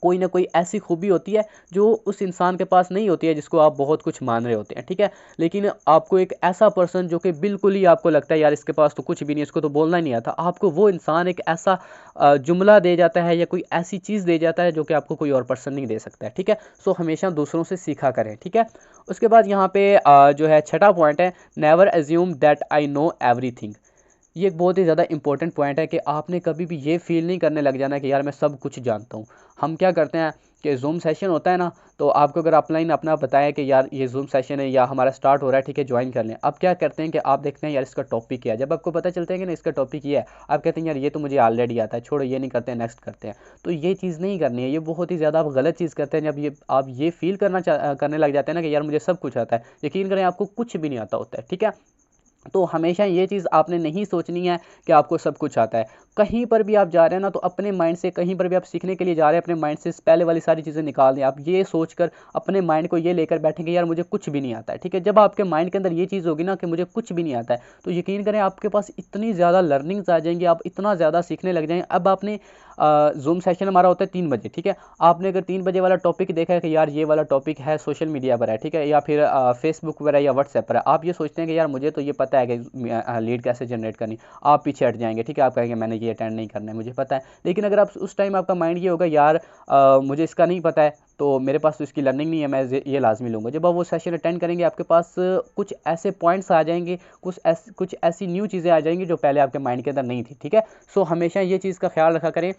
कोई ना कोई ऐसी खूबी होती है जो उस इंसान के पास नहीं होती है, जिसको आप बहुत कुछ मान रहे होते हैं, ठीक है। लेकिन आपको एक ऐसा पर्सन जो कि बिल्कुल ही आपको लगता है यार इसके पास तो कुछ भी नहीं, इसको तो बोलना ही नहीं आता, आपको वो इंसान एक ऐसा जुमला दे जाता है या कोई ऐसी चीज़ दे जाता है जो कि आपको कोई और पर्सन नहीं दे सकता है, ठीक है। सो हमेशा दूसरों से सीखा करें, ठीक है। उसके बाद यहाँ पे जो है छठा पॉइंट है, never assume that I know everything. ये एक बहुत ही ज़्यादा इंपॉर्टेंट पॉइंट है कि आपने कभी भी ये फील नहीं करने लग जाना कि यार मैं सब कुछ जानता हूँ। हम क्या करते हैं कि जूम सेशन होता है ना, तो आपको अगर अपलाइन अपना बताया कि यार ये जूम सेशन है या हमारा स्टार्ट हो रहा है, ठीक है, ज्वाइन कर लें। अब क्या करते हैं कि आप देखते हैं यार इसका टॉपिक क्या है, जब आपको पता चलता है कि ना इसका टॉपिक ये है, आप कहते हैं यार ये तो मुझे ऑलरेडी आता है, छोड़ो ये नहीं करते हैं, नेक्स्ट करते हैं। तो ये चीज़ नहीं करनी है, ये बहुत ही ज़्यादा आप गलत चीज़ करते हैं। जब ये आप ये फील करने लग जाते हैं ना कि यार मुझे सब कुछ आता है, यकीन करें आपको कुछ भी नहीं आता होता है, ठीक है। तो हमेशा ये चीज़ आपने नहीं सोचनी है कि आपको सब कुछ आता है। कहीं पर भी आप जा रहे हैं ना, तो अपने माइंड से, कहीं पर भी आप सीखने के लिए जा रहे हैं, अपने माइंड से पहले वाली सारी चीज़ें निकाल दें। आप ये सोचकर अपने माइंड को ये लेकर बैठेंगे यार मुझे कुछ भी नहीं आता है, ठीक है। जब आपके माइंड के अंदर ये चीज़ होगी ना कि मुझे कुछ भी नहीं आता है, तो यकीन करें आपके पास इतनी ज़्यादा लर्निंग्स आ जाएंगी, आप इतना ज़्यादा सीखने लग जाएंगे। अब आपने जूम सेशन हमारा होता है 3 बजे, ठीक है। आपने अगर 3 बजे वाला टॉपिक देखा है कि यार ये वाला टॉपिक है सोशल मीडिया पर है, ठीक है, या फिर फेसबुक पर है या व्हाट्सएप पर है, आप ये सोचते हैं कि यार मुझे तो ये पता है कि लीड कैसे जनरेट करनी, आप पीछे हट जाएंगे, ठीक है। आप कहेंगे मैंने ये अटेंड नहीं करना है, मुझे पता है। लेकिन अगर आप उस टाइम आपका माइंड ये होगा यार मुझे इसका नहीं पता है, तो मेरे पास तो इसकी लर्निंग नहीं है, मैं ये लाजमी लूँगा। जब आप वो सेशन अटेंड करेंगे आपके पास कुछ ऐसे पॉइंट्स आ जाएंगे, कुछ ऐसी न्यू चीज़ें आ जाएंगी जो पहले आपके माइंड के अंदर नहीं थी, ठीक है। सो हमेशा ये चीज़ का ख्याल रखा करें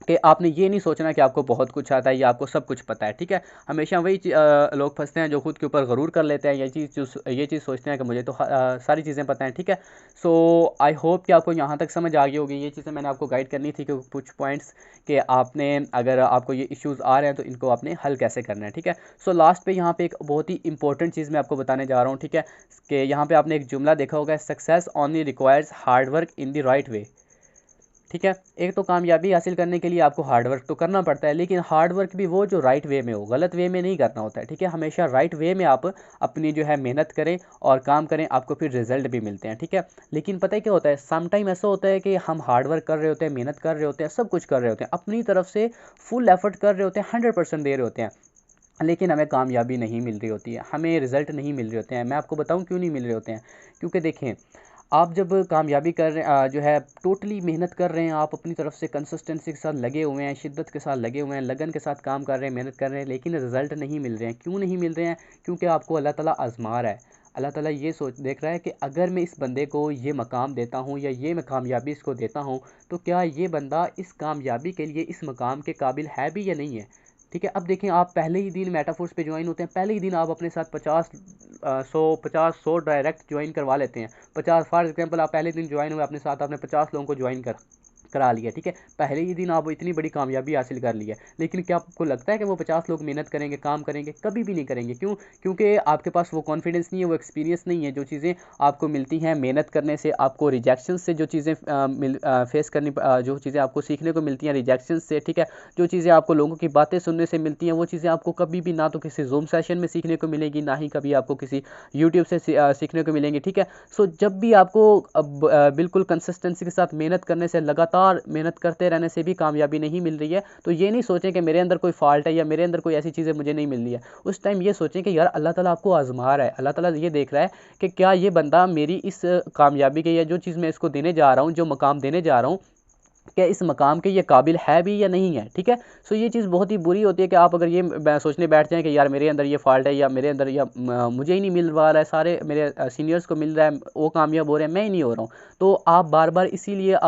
कि आपने ये नहीं सोचना कि आपको बहुत कुछ आता है या आपको सब कुछ पता है, ठीक है। हमेशा वही लोग फंसते हैं जो खुद के ऊपर गरूर कर लेते हैं, ये चीज़ सोचते हैं कि मुझे तो सारी चीज़ें पता हैं, ठीक है। सो आई होप कि आपको यहाँ तक समझ आ गई होगी। ये चीज़ें मैंने आपको गाइड करनी थी कि कुछ पॉइंट्स कि आपने, अगर आपको ये इश्यूज़ आ रहे हैं तो इनको आपने हल कैसे करना है, ठीक है। सो लास्ट पे यहाँ पे एक बहुत ही इंपॉर्टेंट चीज़ मैं आपको बताने जा रहा हूँ, ठीक है, कि यहाँ पे आपने एक जुमला देखा होगा, success only requires hard work in the right way, ठीक है। एक तो कामयाबी हासिल करने के लिए आपको हार्ड वर्क तो करना पड़ता है, लेकिन हार्ड वर्क भी वो जो राइट वे में हो, गलत वे में नहीं करना होता है, ठीक है। हमेशा राइट वे में आप अपनी जो है मेहनत करें और काम करें, आपको फिर रिजल्ट भी मिलते हैं, ठीक है। लेकिन पता है क्या होता है, सम टाइम ऐसा होता है कि हम हार्ड वर्क कर रहे होते हैं, मेहनत कर रहे होते हैं, सब कुछ कर रहे होते हैं, अपनी तरफ से फुल एफर्ट कर रहे होते हैं, 100% दे रहे होते हैं, लेकिन हमें कामयाबी नहीं मिल रही होती है, हमें रिज़ल्ट नहीं मिल रहे होते हैं। मैं आपको बताऊं क्यों नहीं मिल रहे होते हैं, क्योंकि देखें, आप जब कामयाबी कर रहे हैं, जो है टोटली मेहनत कर रहे हैं, आप अपनी तरफ से कंसिस्टेंसी के साथ लगे हुए हैं, शिद्दत के साथ लगे हुए हैं, लगन के साथ काम कर रहे हैं, मेहनत कर रहे हैं, लेकिन रिज़ल्ट नहीं मिल रहे हैं। क्यों नहीं मिल रहे हैं? क्योंकि आपको अल्लाह ताला आज़मा रहा है। अल्लाह ताला ये देख रहा है कि अगर मैं इस बंदे को ये मकाम देता हूँ या ये मैं कामयाबी इसको देता हूँ, तो क्या ये बंदा इस कामयाबी के लिए इस मकाम के काबिल है भी या नहीं है, ठीक है। अब देखें, आप पहले ही दिन मेटाफोर्स पे ज्वाइन होते हैं, पहले ही दिन आप अपने साथ 50 100 डायरेक्ट ज्वाइन करवा लेते हैं। 50 फॉर एग्जांपल आप पहले दिन ज्वाइन हुए, अपने साथ आपने 50 लोगों को ज्वाइन करा लिया, ठीक है। पहले ही दिन आप इतनी बड़ी कामयाबी हासिल कर ली है। लेकिन क्या आपको लगता है कि वो 50 लोग मेहनत करेंगे, काम करेंगे? कभी भी नहीं करेंगे। क्यों? क्योंकि आपके पास वो कॉन्फिडेंस नहीं है, वो एक्सपीरियंस नहीं है। जो चीज़ें आपको मिलती हैं मेहनत करने से, आपको रिजेक्शन से जो चीज़ें फेस करनी, जो चीज़ें आपको सीखने को मिलती हैं रिजेक्शन से, ठीक है, जो चीज़ें आपको लोगों की बातें सुनने से मिलती हैं, वो चीज़ें आपको कभी भी ना तो किसी जूम सेशन में सीखने को मिलेगी, ना ही कभी आपको किसी यूट्यूब से सीखने को मिलेंगी, ठीक है। सो जब भी आपको बिल्कुल कंसिस्टेंसी के साथ मेहनत करने से, लगातार मेहनत करते रहने से भी कामयाबी नहीं मिल रही है, तो ये नहीं सोचें कि मेरे अंदर कोई फॉल्ट है या मेरे अंदर कोई ऐसी चीज़ें मुझे नहीं मिल रही है। उस टाइम ये सोचें कि यार अल्लाह ताला आपको आजमा रहा है, अल्लाह ताला ये देख रहा है कि क्या ये बंदा मेरी इस कामयाबी के, या जो चीज़ मैं इसको देने जा रहा हूँ, जो मकाम देने जा रहा हूँ, क्या इस मकाम के ये काबिल है भी या नहीं है, ठीक है। सो ये चीज़ बहुत ही बुरी होती है कि आप अगर ये सोचने बैठ जाएं कि यार मेरे अंदर ये फॉल्ट है, या मेरे अंदर, या मुझे ही नहीं मिल पा रहा है, सारे मेरे सीनियर्स को मिल रहा है, वो कामयाब हो रहे हैं, मैं ही नहीं हो रहा हूँ। तो आप बार बार इसीलिए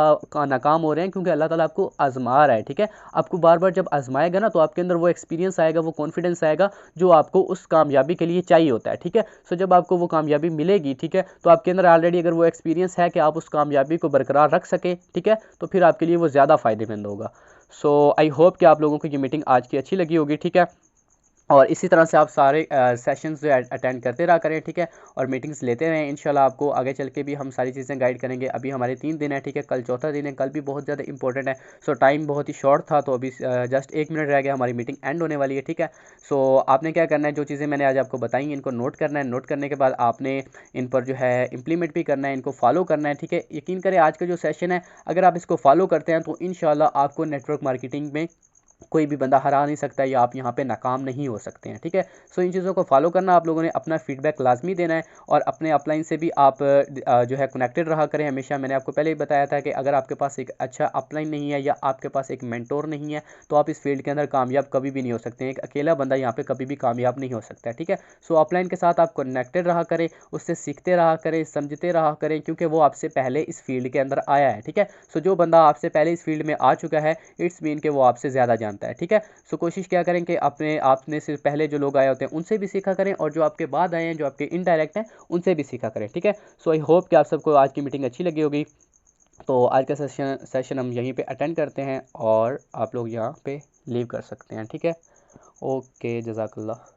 नाकाम हो रहे हैं, क्योंकि अल्लाह ताला आपको आजमा रहा है, ठीक है। आपको बार बार जब आजमाएगा ना, तो आपके अंदर वो एक्सपीरियंस आएगा, वो कॉन्फिडेंस आएगा जो आपको उस कामयाबी के लिए चाहिए होता है, ठीक है। सो जब आपको वो कामयाबी मिलेगी, ठीक है, तो आपके अंदर ऑलरेडी अगर वो एक्सपीरियंस है कि आप उस कामयाबी को बरकरार रख सके, ठीक है, तो फिर आपके लिए वो ज़्यादा फ़ायदेमंद होगा। सो आई होप कि आप लोगों को ये मीटिंग आज की अच्छी लगी होगी, ठीक है। और इसी तरह से आप सारे सेशंस जो अटेंड करते रहा करें, ठीक है, और मीटिंग्स लेते रहें। इंशाल्लाह आपको आगे चल के भी हम सारी चीज़ें गाइड करेंगे। अभी हमारे 3 दिन है, ठीक है, कल चौथा दिन है, कल भी बहुत ज़्यादा इंपॉर्टेंट है। सो टाइम बहुत ही शॉर्ट था, तो अभी जस्ट 1 मिनट रह गया, हमारी मीटिंग एंड होने वाली है, ठीक है। सो आपने क्या करना है, जो चीज़ें मैंने आज आपको बताई इनको नोट करना है। नोट करने के बाद आपने इन पर जो है इंप्लीमेंट भी करना है, इनको फॉलो करना है, ठीक है। यकीन करें आज का जो सेशन है, अगर आप इसको फॉलो करते हैं तो इंशाल्लाह आपको नेटवर्क मार्केटिंग में कोई भी बंदा हरा नहीं सकता, या आप यहाँ पे नाकाम नहीं हो सकते हैं, ठीक है। सो इन चीज़ों को फॉलो करना, आप लोगों ने अपना फीडबैक लाजमी देना है, और अपने अपलाइन से भी आप जो है कनेक्टेड रहा करें हमेशा। मैंने आपको पहले ही बताया था कि अगर आपके पास एक अच्छा अपलाइन नहीं है, या आपके पास एक मेंटोर नहीं है, तो आप इस फील्ड के अंदर कामयाब कभी भी नहीं हो सकते हैं। एक अकेला बंदा यहाँ पे कभी भी कामयाब नहीं हो सकता है, ठीक है। सो अपलाइन के साथ आप कनेक्टेड रहा करें, उससे सीखते रहा करें, समझते रहा करें, क्योंकि वो आपसे पहले इस फील्ड के अंदर आया है, ठीक है। सो जो बंदा आपसे पहले इस फील्ड में आ चुका है, इट्स मीन कि वो आपसे ज़्यादा जानता है, ठीक है। सो कोशिश क्या करें कि आपने से पहले जो लोग आए होते हैं उनसे भी सीखा करें, और जो आपके बाद आए हैं, जो आपके इनडायरेक्ट हैं, उनसे भी सीखा करें, ठीक है। सो आई होप कि आप सबको आज की मीटिंग अच्छी लगी होगी। तो आज का सेशन हम यहीं पे अटेंड करते हैं, और आप लोग यहाँ पे लीव कर सकते हैं, ठीक है। ओके, जज़ाकल्लाह।